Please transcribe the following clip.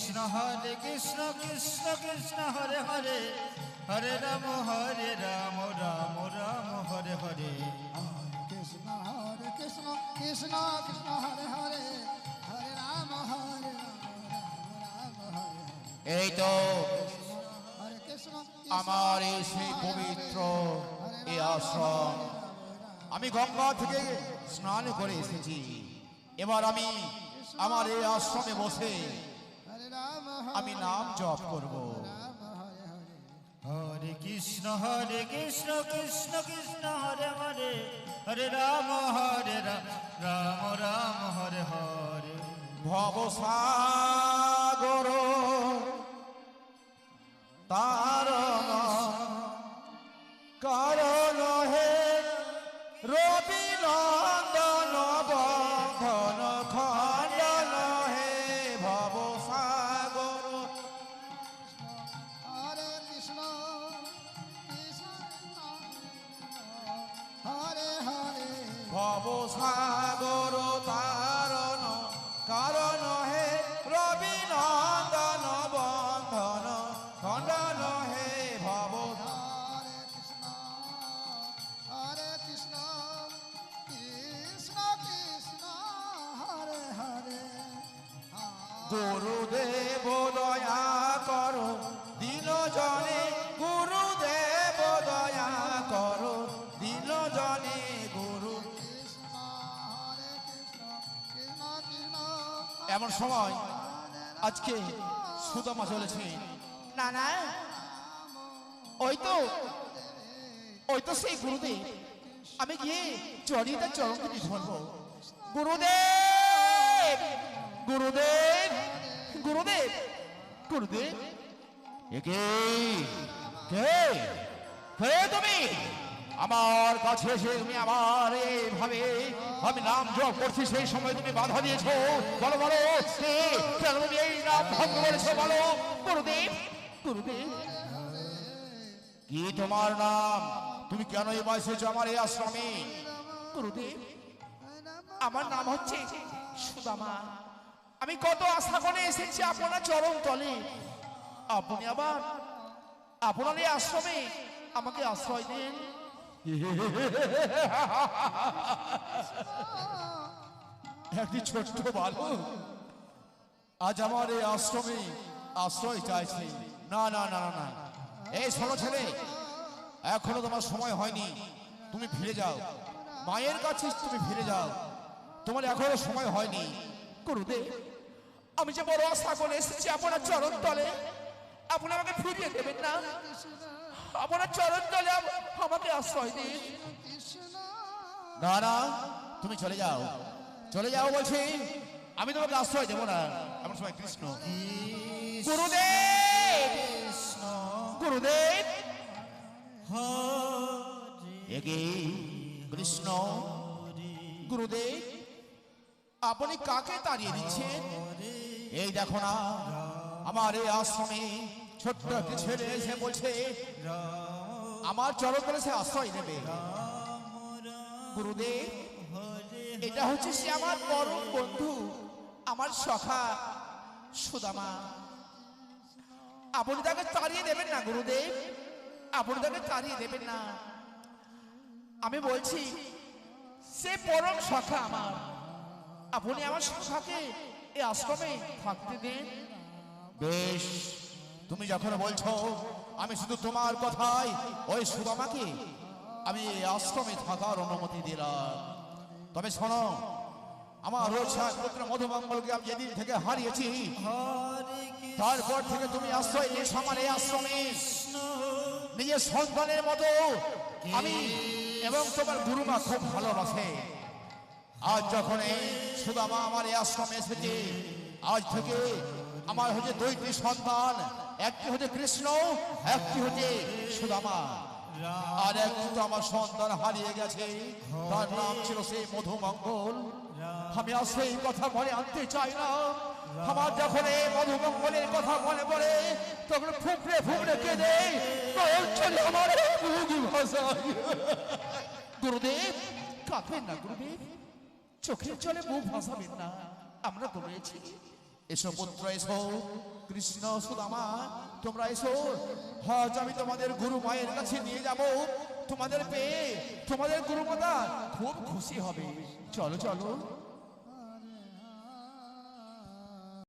কৃষ্ণ কৃষ্ণ কৃষ্ণ হরে হরে হরে রাম রাম রাম হরে হরে কৃষ্ণ কৃষ্ণ কৃষ্ণ হরে হরে হরে রাম রাম হরে হরে। এই তো হরে কৃষ্ণ আমার এই সেই পবিত্র এই আশ্রম, আমি গঙ্গা থেকে স্নান করে এসেছি। এবার আমি আমার এই আশ্রমে বসে হরে রাম আমি নাম জপ করব। রাম হরে হরে। হরে কৃষ্ণ কৃষ্ণ কৃষ্ণ হরে হরে হরে রাম রাম রাম হরে হরে ভবসাগর তারণ কারণ হে রবি নন্দন বন্ধন খণ্ডন হে ভবসাগর। হরে কৃষ্ণ কৃষ্ণ হরে হরে। ভবসাগর তারণ কারণ হে রবি নন্দন বন্ধন খণ্ডন হে ভব। হরে কৃষ্ণ কৃষ্ণ কৃষ্ণ হরে হরে। গুরুদেব দয়া করো দিন জনে, গুরুদেব দয়া করো দিন জনে গুরু। কৃষ্ণ হরে কৃষ্ণ কৃষ্ণ কৃষ্ণ। এমন সময় আজকে সুদামা চলেছে। না না, ওই তো সেই গুরুদেব। আমি গিয়ে চড়িয়ে তার চরণ থেকে ধরবো। গুরুদেব গুরুদেব গুরুদেব গুরুদেব। কে কে কে তুমি? আমার কাছে এসে তুমি আমার এইভাবে আমি নাম জপ করছি, সেই সময় তুমি বাধা দিয়েছো। বলো বলো, কে? কেন তুমি এই নাম ভঙ্গ করেছো? বলো গুরুদেব গুরুদেব। কি তোমার নাম? তুমি কেন এবার এসেছো আমার এই আশ্রমে? গুরুদেব, আমার নাম হচ্ছে সুদামা। আমি কত আশা করে এসেছি আপনার চরণ তলে। আপনি আবার আপনার এই আশ্রমে আমাকে আশ্রয় দেন। একটি ছোট্ট বালক আজ আমার এই আশ্রমে আশ্রয় চাইছে। না না না না, এই শোনো ছেলে, এখনো তোমার সময় হয়নি। তুমি ফিরে যাও, মায়ের কাছে তুমি ফিরে যাও, তোমার এখনো সময় হয়নি। গুরুদেব, আমি যে বড় আশা করে এসেছি আপনার চরণ তলে, আপনি আমাকে ফিরিয়ে দেবেন না? আপনার চরণ তলে আমাকে আশ্রয় দিন। না না, তুমি চলে যাও, চলে যাও বলছি। আমি তোমাকে আশ্রয় দেবো না। এমন সময় কৃষ্ণ, গুরুদেব কৃষ্ণ গুরুদেব। হরে একে কৃষ্ণ গুরুদেব, আপনি কাকে তাড়িয়ে দিচ্ছেন? এই দেখো না, আমার এই আশ্রমে ছোট্ট একটি ছেলে এসে বলছে আমার চরণ তলে সে আশ্রয় নেবে। গুরুদেব, এটা হচ্ছে সে আমার পরম বন্ধু, আমার সখা সুদামা। আপনি তাকে তাড়িয়ে দেবেন না গুরুদেব, আপনি তাকে তাড়িয়ে দেবেন না। আমি বলছি সে পরম সখা আমার, আপনি আমার সখাকে এই আশ্রমে থাকতে দেন। বেশ, তুমি যখন বলছো, আমি শুধু তোমার কথায় ওই সুদামাকে আমি এই আশ্রমে থাকার অনুমতি দিলাম। তবে শোনো, আমার রোজা পুত্র মধুমঙ্গলকে আমি যেদিন থেকে হারিয়েছি, তারপর থেকে তুমি আশ্রয় নিয়েছো আমার এই আশ্রমে নিজের সন্তানের মতো। আমি এবং তোমার গুরুমা খুব ভালোবাসে। আজ যখন এই সুদামা আমার এই আশ্রমে এসেছে, আজ থেকে আমার হচ্ছে দুইটি সন্তান, একটি হচ্ছে কৃষ্ণ, একটি হচ্ছে সুদামা। আর একটি তো আমার সন্তান হারিয়ে গেছে, তার নাম ছিল সেই মধুমঙ্গল। আমি আর সেই কথা মনে আনতে চাই না। আমার যখন এই মধুমঙ্গলের কথা মনে পড়ে, তখন ফুপড়ে ফুপড়ে কেঁদে আমার ভাষা। গুরুদেব, কাঁদবেন না গুরুদেব, চোখের জলে মুখ ভাসাবেন না, আমরা তো রয়েছি। এসো পুত্র, এসো। কৃষ্ণ সুদামা তোমরা এসো, আজ আমি তোমাদের গুরু মায়ের কাছে নিয়ে যাব। তোমাদের পেয়ে তোমাদের গুরুমাতা খুব খুশি হবে। চলো চলো।